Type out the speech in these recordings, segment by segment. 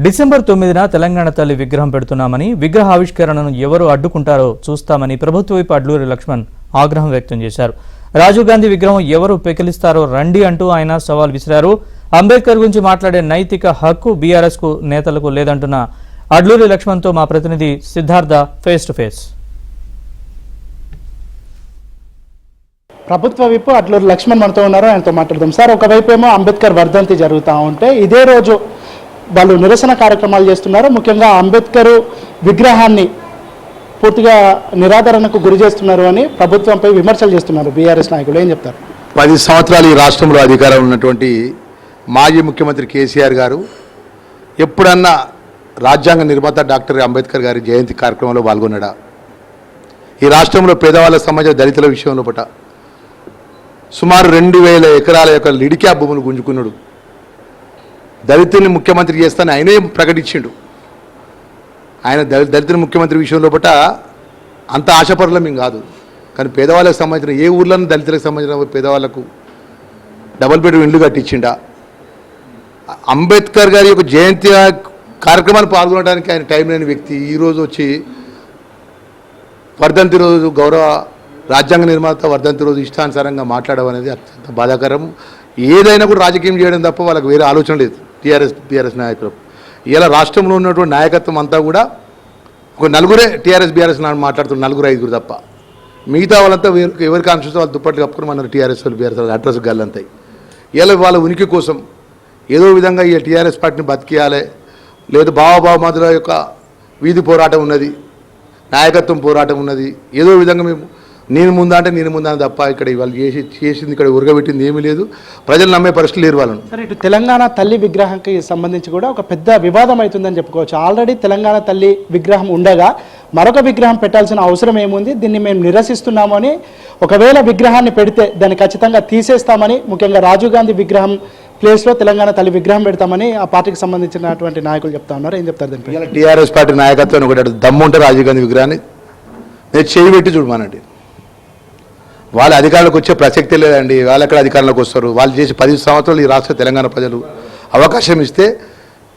December 9న Telangana తల్లి విగ్రహం పెడుతున్నామని, విగ్రహ ఆవిష్కరణను ఎవరు అడ్డుకుంటారో చూస్తామని ప్రభుత్వ వైపు అడ్లూరి లక్ష్మణ్ ఆగ్రహం వ్యక్తం చేశారు. రాజీవ్ గాంధీ విగ్రహం ఎవరు పెకిలిస్తారో రండి అంటూ ఆయన సవాల్ విసిరారు. అంబేద్కర్ గురించి మాట్లాడే నైతిక హక్కు బీఆర్ఎస్ కు నేతలకు లేదంటున్న అడ్లూరి లక్ష్మణ్తో మా ప్రతినిధి సిద్ధార్థ ఫేస్ టు ఫేస్. ప్రభుత్వ విప్ అడ్లూరి లక్ష్మణ్ మనతో ఉన్నారు, ఆయనతో మాట్లాడదాం. సార్, ఒకవైపు ఏమో అంబేద్కర్ వర్ధంతి జరుగుతూ ఉంటే ఇదే రోజు వాళ్ళు నిరసన కార్యక్రమాలు చేస్తున్నారు. ముఖ్యంగా అంబేద్కర్ విగ్రహాన్ని పూర్తిగా నిరాదరణకు గురి చేస్తున్నారు అని ప్రభుత్వంపై విమర్శలు చేస్తున్నారు బీఆర్ఎస్ నాయకులు. ఏం చెప్తారు? 10 సంవత్సరాలు ఈ రాష్ట్రంలో అధికారం ఉన్నటువంటి మాజీ ముఖ్యమంత్రి కేసీఆర్ గారు ఎప్పుడన్నా రాజ్యాంగ నిర్మాత డాక్టర్ అంబేద్కర్ గారి జయంతి కార్యక్రమంలో పాల్గొన్నాడా? ఈ రాష్ట్రంలో పేదవాళ్ళకు సంబంధించిన దళితుల విషయంలో పట సుమారు 2000 ఎకరాల యొక్క లిడిక్యా భూములు గుంజుకున్నాడు. దళితుల్ని ముఖ్యమంత్రి చేస్తానని ఆయనే ప్రకటించిండు. ఆయన దళితుల ముఖ్యమంత్రి విషయంలో పట అంత ఆశపరులం ఏం కాదు. కానీ పేదవాళ్ళకు సంబంధించిన ఏ ఊర్లను దళితులకు సంబంధించిన పేదవాళ్లకు డబుల్ బెడ్రూమ్ ఇల్లు కట్టించిండా? అంబేద్కర్ గారి యొక్క జయంతి కార్యక్రమాలు పాల్గొనడానికి ఆయన టైం లేని వ్యక్తి ఈరోజు వచ్చి వర్ధంతి రోజు గౌరవ రాజ్యాంగ నిర్మాత వర్ధంతి రోజు ఇష్టానుసారంగా మాట్లాడడం అనేది అత్యంత బాధాకరం. ఏదైనా కూడా రాజకీయం చేయడం తప్ప వాళ్ళకి వేరే ఆలోచన లేదు బీఆర్ఎస్ నాయకులు. ఇలా రాష్ట్రంలో ఉన్నటువంటి నాయకత్వం అంతా కూడా ఒక నలుగురే బీఆర్ఎస్ మాట్లాడుతున్నారు, 4-5 తప్ప. మిగతా వాళ్ళంతా ఎవరి కాన్షియస్ వాళ్ళు దుప్పట్లు కప్పుకొని మన టీఆర్ఎస్ వాళ్ళు బీఆర్ఎస్ వాళ్ళు అడ్రస్ గల్లంతాయి. ఇలా వాళ్ళ ఉనికి కోసం ఏదో విధంగా ఈ టీఆర్ఎస్ పార్టీని బతికేయాలి, లేదు భావభావమతుల యొక్క వీధి పోరాటం ఉన్నది, నాయకత్వం పోరాటం ఉన్నది, ఏదో విధంగా మేము నేను ముందా తప్ప ఇక్కడ వాళ్ళు చేసింది ఇక్కడ ఉరగబెట్టింది ఏమీ లేదు. ప్రజలు నమ్మే పరిస్థితులు లేరు వాళ్ళను. సరే, ఇటు తెలంగాణ తల్లి విగ్రహానికి సంబంధించి కూడా ఒక పెద్ద వివాదం అవుతుందని చెప్పుకోవచ్చు. ఆల్రెడీ తెలంగాణ తల్లి విగ్రహం ఉండగా మరొక విగ్రహం పెట్టాల్సిన అవసరం ఏముంది? దీన్ని మేము నిరసిస్తున్నాము అని, ఒకవేళ విగ్రహాన్ని పెడితే దాన్ని ఖచ్చితంగా తీసేస్తామని, ముఖ్యంగా రాజీవ్ గాంధీ విగ్రహం ప్లేస్లో తెలంగాణ తల్లి విగ్రహం పెడతామని ఆ పార్టీకి సంబంధించినటువంటి నాయకులు చెప్తా ఉన్నారు. ఏం చెప్తారు దీనికి? ఇలా టీఆర్ఎస్ పార్టీ నాయకత్వం ఒకటి దమ్ము ఉంటే రాజీవ్ గాంధీ విగ్రహాన్ని నేను చేయి పెట్టి చూడమానండి. వాళ్ళ అధికారంలోకి వచ్చే ప్రసక్తే లేదండి. వాళ్ళు ఎక్కడ అధికారంలోకి వస్తారు? వాళ్ళు చేసి 10 సంవత్సరాలు ఈ రాష్ట్ర తెలంగాణ ప్రజలు అవకాశం ఇస్తే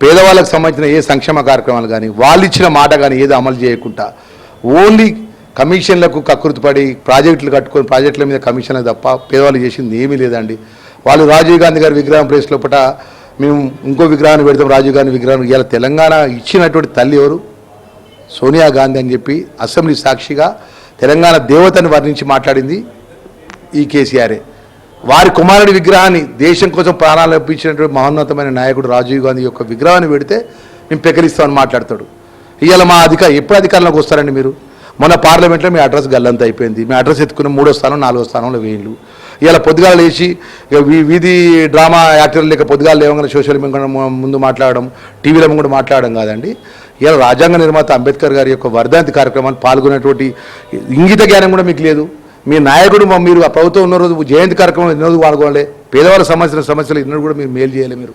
పేదవాళ్ళకు సంబంధించిన ఏ సంక్షేమ కార్యక్రమాలు కానీ వాళ్ళు ఇచ్చిన మాట కానీ ఏదో అమలు చేయకుండా ఓన్లీ కమిషన్లకు కకృతిపడి ప్రాజెక్టులు కట్టుకొని ప్రాజెక్టుల మీద కమిషన్లు తప్ప పేదవాళ్ళు చేసింది ఏమీ లేదండి. వాళ్ళు రాజీవ్ గాంధీ గారి విగ్రహం ప్లేస్ లోపల మేము ఇంకో విగ్రహాన్ని పెడతాం, రాజీవ్ గాంధీ విగ్రహం. ఇలా తెలంగాణ ఇచ్చినటువంటి తల్లి ఎవరు? సోనియా గాంధీ అని చెప్పి అసెంబ్లీ సాక్షిగా తెలంగాణ దేవతను వర్ణించి మాట్లాడింది ఈ కేసీఆరే. వారి కుమారుడి విగ్రహాన్ని దేశం కోసం ప్రాణాలు అర్పించినటువంటి మహోన్నతమైన నాయకుడు రాజీవ్ గాంధీ యొక్క విగ్రహాన్ని పెడితే మేము పెకలిస్తామని మాట్లాడతాడు. ఇవాళ మా ఎప్పుడు అధికారంలోకి వస్తారండి మీరు? మొన్న పార్లమెంట్లో మీ అడ్రస్ గల్లంత అయిపోయింది. మీ అడ్రస్ ఎత్తుకున్న 3వ స్థానం 4వ స్థానంలో వేయండి. ఇలా పొద్దుగాలు లేచి వీధి డ్రామా యాక్టర్లు లేక పొద్దుగాలు లేవగానే సోషల్ మీడియా ముందు మాట్లాడడం, టీవీలో కూడా మాట్లాడడం కాదండి. ఇలా రాజ్యాంగ నిర్మాత అంబేద్కర్ గారి యొక్క వర్ధంతి కార్యక్రమాన్ని పాల్గొనేటువంటి ఇంగిత జ్ఞానం కూడా మీకు లేదు. మీ నాయకుడు మీరు ఆ ప్రభుత్వం ఉన్న రోజు జయంతి కార్యక్రమం ఎన్నో పాల్గొనలే, పేదవాళ్ళ సమస్యలు ఎన్నో కూడా మీరు మేలు చేయాలి. మీరు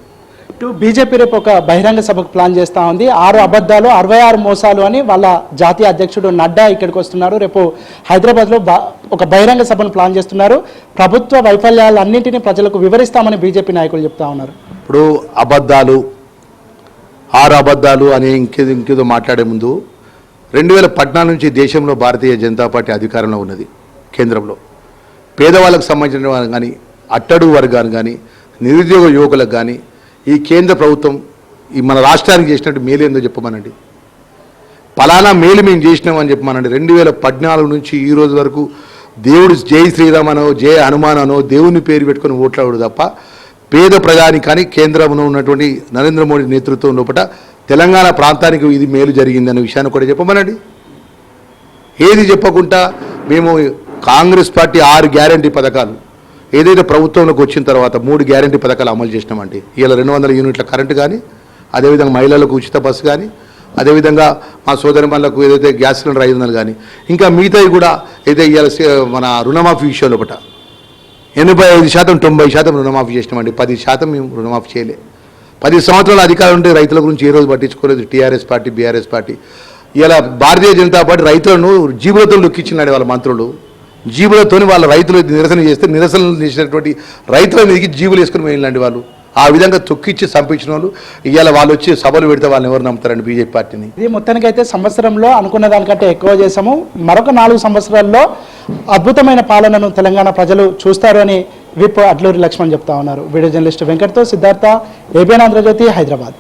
ఇటు బీజేపీ రేపు ఒక బహిరంగ సభకు ప్లాన్ చేస్తూ ఉంది. 6 అబద్ధాలు 66 మోసాలు అని వాళ్ళ జాతీయ అధ్యక్షుడు నడ్డా ఇక్కడికి వస్తున్నారు. రేపు హైదరాబాద్లో ఒక బహిరంగ సభను ప్లాన్ చేస్తున్నారు. ప్రభుత్వ వైఫల్యాలన్నింటినీ ప్రజలకు వివరిస్తామని బీజేపీ నాయకులు చెప్తా ఉన్నారు. ఇప్పుడు 6 అబద్ధాలు అని ఇంకేదో మాట్లాడే ముందు 2014 నుంచి దేశంలో భారతీయ జనతా పార్టీ అధికారంలో ఉన్నది. కేంద్రంలో పేదవాళ్ళకు సంబంధించిన వాళ్ళు కానీ, అట్టడుగు వర్గాలు కానీ, నిరుద్యోగ యువకులకు కానీ ఈ కేంద్ర ప్రభుత్వం ఈ మన రాష్ట్రానికి చేసినట్టు మేలు ఏందో చెప్పమనండి. పలానా మేలు మేము చేసినామని చెప్పమనండి. 2014 నుంచి ఈ రోజు వరకు దేవుడు జై శ్రీరామనో జై హనుమానో దేవుని పేరు పెట్టుకొని ఓట్లాడు తప్ప పేద ప్రజానికి కానీ కేంద్రంలో ఉన్నటువంటి నరేంద్ర మోడీ నేతృత్వం లోపల తెలంగాణ ప్రాంతానికి ఇది మేలు జరిగిందనే విషయాన్ని కూడా చెప్పమనండి. ఏది చెప్పకుండా మేము కాంగ్రెస్ పార్టీ 6 గ్యారంటీ పథకాలు ఏదైతే ప్రభుత్వంలోకి వచ్చిన తర్వాత 3 గ్యారంటీ పథకాలు అమలు చేసినామండి. ఇలా 200 యూనిట్ల కరెంటు కానీ, అదేవిధంగా మహిళలకు ఉచిత బస్సు కానీ, అదేవిధంగా మా సోదరిమణులకు ఏదైతే గ్యాస్ సిలిండర్ 500 కానీ, ఇంకా మిగతాయి కూడా ఏదైతే ఇవాళ మన రుణమాఫీ విషయంలో పట 85% 90% రుణమాఫీ చేసినామండి. 10% మేము రుణమాఫీ చేయలే. 10 సంవత్సరాల అధికారం ఉంటే రైతుల గురించి ఏ రోజు పట్టించుకోలేదు టీఆర్ఎస్ పార్టీ, బీఆర్ఎస్ పార్టీ. ఇలా భారతీయ జనతా పార్టీ రైతులను జీబులతో లొక్కిచ్చినాడు. వాళ్ళ మంత్రులు జీబులతో వాళ్ళ రైతులు నిరసన చేస్తే నిరసన చేసినటువంటి రైతుల మీదకి జీబులు వేసుకుని వెళ్ళండి. వాళ్ళు ఆ విధంగా తొక్కిచ్చి చంపించిన వాళ్ళు ఇవాళ వాళ్ళు వచ్చి సభలు పెడితే వాళ్ళని ఎవరు నమ్ముతారండి బీజేపీ పార్టీని? ఇది మొత్తానికైతే సంవత్సరంలో అనుకున్న దానికంటే ఎక్కువ చేశాము. మరొక 4 సంవత్సరాల్లో అద్భుతమైన పాలనను తెలంగాణ ప్రజలు చూస్తారు అని విప్ అడ్లూరి లక్ష్మణ్ చెప్తా ఉన్నారు. వీడియో జర్నలిస్ట్ వెంకట్తో సిద్ధార్థ, ఏబిఎన్ ఆంధ్రజ్యోతి, హైదరాబాద్.